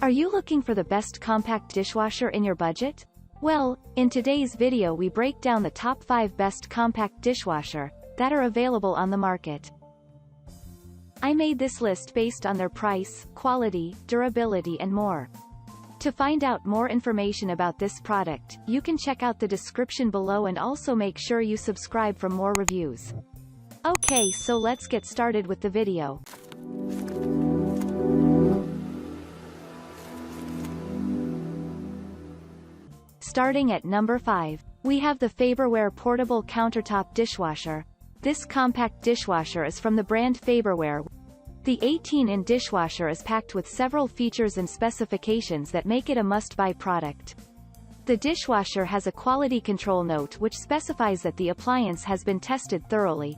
Are you looking for the best compact dishwasher in your budget? Well, in today's video we break down the top 5 best compact dishwasher that are available on the market. I made this list based on their price, quality, durability and more. To find out more information about this product, you can check out the description below and also make sure you subscribe for more reviews. Okay, so let's get started with the video. Starting at number 5, we have the Faberware Portable Countertop Dishwasher. This compact dishwasher is from the brand Faberware. The 18-in dishwasher is packed with several features and specifications that make it a must-buy product. The dishwasher has a quality control note which specifies that the appliance has been tested thoroughly.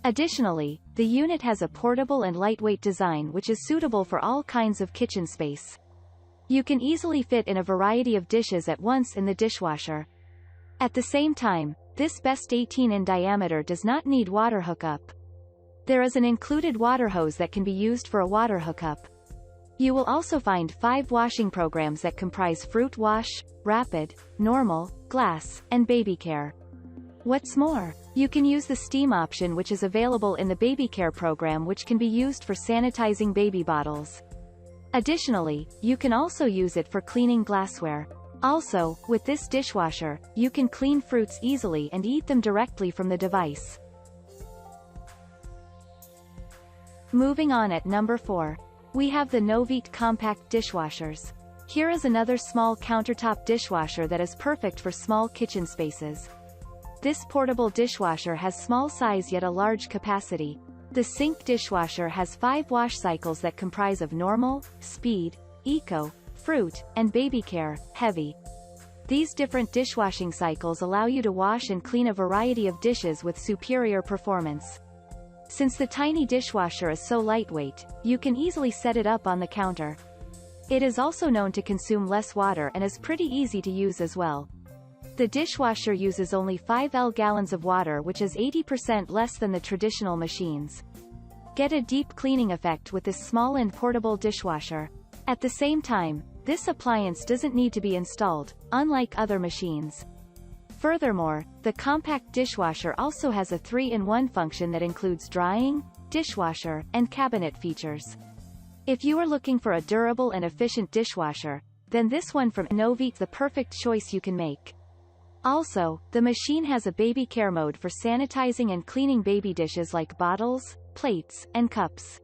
Additionally, the unit has a portable and lightweight design which is suitable for all kinds of kitchen space. You can easily fit in a variety of dishes at once in the dishwasher. At the same time, this best 18-in diameter does not need water hookup. There is an included water hose that can be used for a water hookup. You will also find 5 washing programs that comprise Fruit Wash, Rapid, Normal, Glass, and Baby Care. What's more, you can use the steam option which is available in the Baby Care program which can be used for sanitizing baby bottles. Additionally, you can also use it for cleaning glassware. Also, with this dishwasher, you can clean fruits easily and eat them directly from the device. Moving on at number 4. We have the NOVETE Compact Dishwashers. Here is another small countertop dishwasher that is perfect for small kitchen spaces. This portable dishwasher has small size yet a large capacity. The sink dishwasher has 5 wash cycles that comprise of Normal, Speed, Eco, Fruit, and Baby Care, Heavy. These different dishwashing cycles allow you to wash and clean a variety of dishes with superior performance. Since the tiny dishwasher is so lightweight, you can easily set it up on the counter. It is also known to consume less water and is pretty easy to use as well. The dishwasher uses only 5 gallons of water which is 80% less than the traditional machines. Get a deep cleaning effect with this small and portable dishwasher. At the same time, this appliance doesn't need to be installed, unlike other machines. Furthermore, the compact dishwasher also has a 3-in-1 function that includes drying, dishwasher, and cabinet features. If you are looking for a durable and efficient dishwasher, then this one from NOVETE is the perfect choice you can make. Also, the machine has a baby care mode for sanitizing and cleaning baby dishes like bottles, plates, and cups.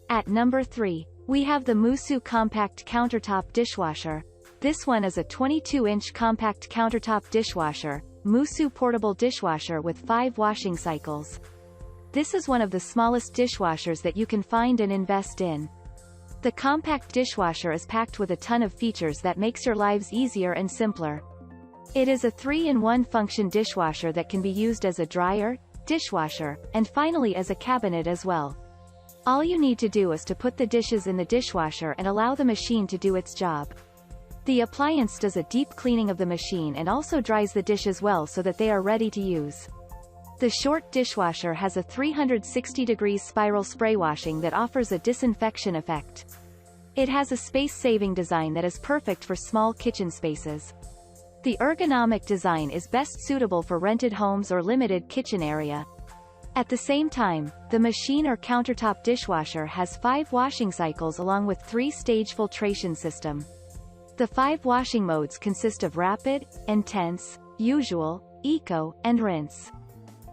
At number 3, we have the MOOSOO Compact Countertop Dishwasher. This one is a 22-inch compact countertop dishwasher, MOOSOO portable dishwasher with 5 washing cycles. This is one of the smallest dishwashers that you can find and invest in. The compact dishwasher is packed with a ton of features that makes your lives easier and simpler. It is a 3-in-1 function dishwasher that can be used as a dryer, dishwasher, and finally as a cabinet as well. All you need to do is to put the dishes in the dishwasher and allow the machine to do its job. The appliance does a deep cleaning of the machine and also dries the dishes well so that they are ready to use. The short dishwasher has a 360-degree spiral spray washing that offers a disinfection effect. It has a space-saving design that is perfect for small kitchen spaces. The ergonomic design is best suitable for rented homes or limited kitchen area. At the same time, the machine or countertop dishwasher has 5 washing cycles along with 3-stage filtration system. The 5 washing modes consist of Rapid, Intense, Usual, Eco, and Rinse.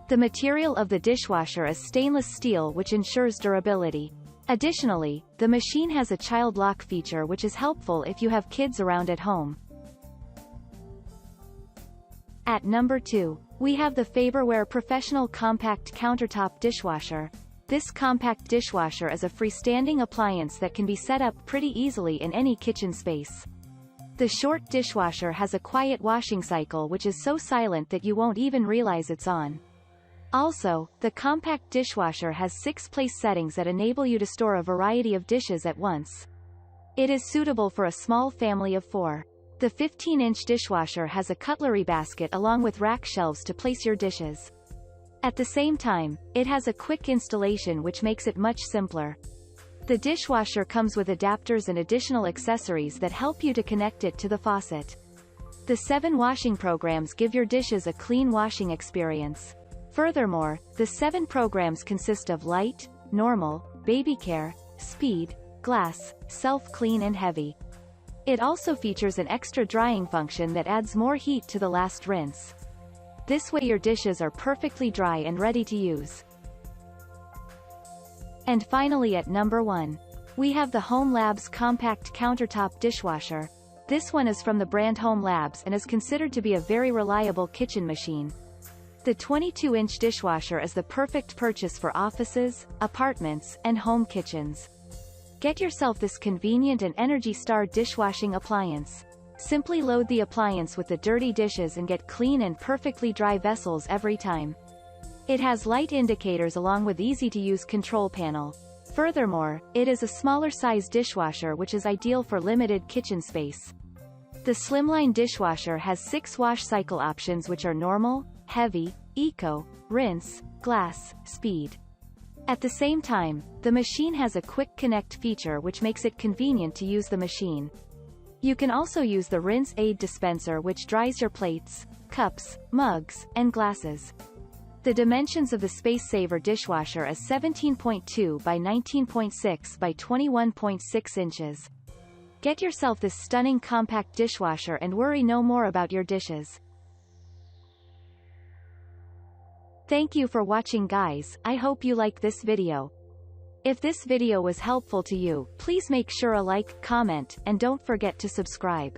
The material of the dishwasher is stainless steel which ensures durability. Additionally, the machine has a child lock feature which is helpful if you have kids around at home. At number 2, we have the Faberware Professional Compact Countertop Dishwasher. This compact dishwasher is a freestanding appliance that can be set up pretty easily in any kitchen space. The short dishwasher has a quiet washing cycle which is so silent that you won't even realize it's on. Also, the compact dishwasher has 6 place settings that enable you to store a variety of dishes at once. It is suitable for a small family of 4. The 15-inch dishwasher has a cutlery basket along with rack shelves to place your dishes. At the same time, it has a quick installation which makes it much simpler. The dishwasher comes with adapters and additional accessories that help you to connect it to the faucet. The 7 washing programs give your dishes a clean washing experience. Furthermore, the 7 programs consist of light, normal, baby care, speed, glass, self-clean and heavy. It also features an extra drying function that adds more heat to the last rinse. This way your dishes are perfectly dry and ready to use. And finally at number 1. We have the hOmeLabs Compact Countertop Dishwasher. This one is from the brand hOmeLabs and is considered to be a very reliable kitchen machine. The 22-inch dishwasher is the perfect purchase for offices, apartments, and home kitchens. Get yourself this convenient and Energy Star dishwashing appliance. Simply load the appliance with the dirty dishes and get clean and perfectly dry vessels every time. It has light indicators along with easy-to-use control panel. Furthermore, it is a smaller size dishwasher which is ideal for limited kitchen space. The slimline dishwasher has 6 wash cycle options which are normal, heavy, eco, rinse, glass, speed. At the same time, the machine has a quick connect feature which makes it convenient to use the machine. You can also use the rinse aid dispenser which dries your plates, cups, mugs, and glasses. The dimensions of the Space Saver dishwasher is 17.2 by 19.6 by 21.6 inches. Get yourself this stunning compact dishwasher and worry no more about your dishes. Thank you for watching guys, I hope you like this video. If this video was helpful to you, please make sure a like, comment, and don't forget to subscribe.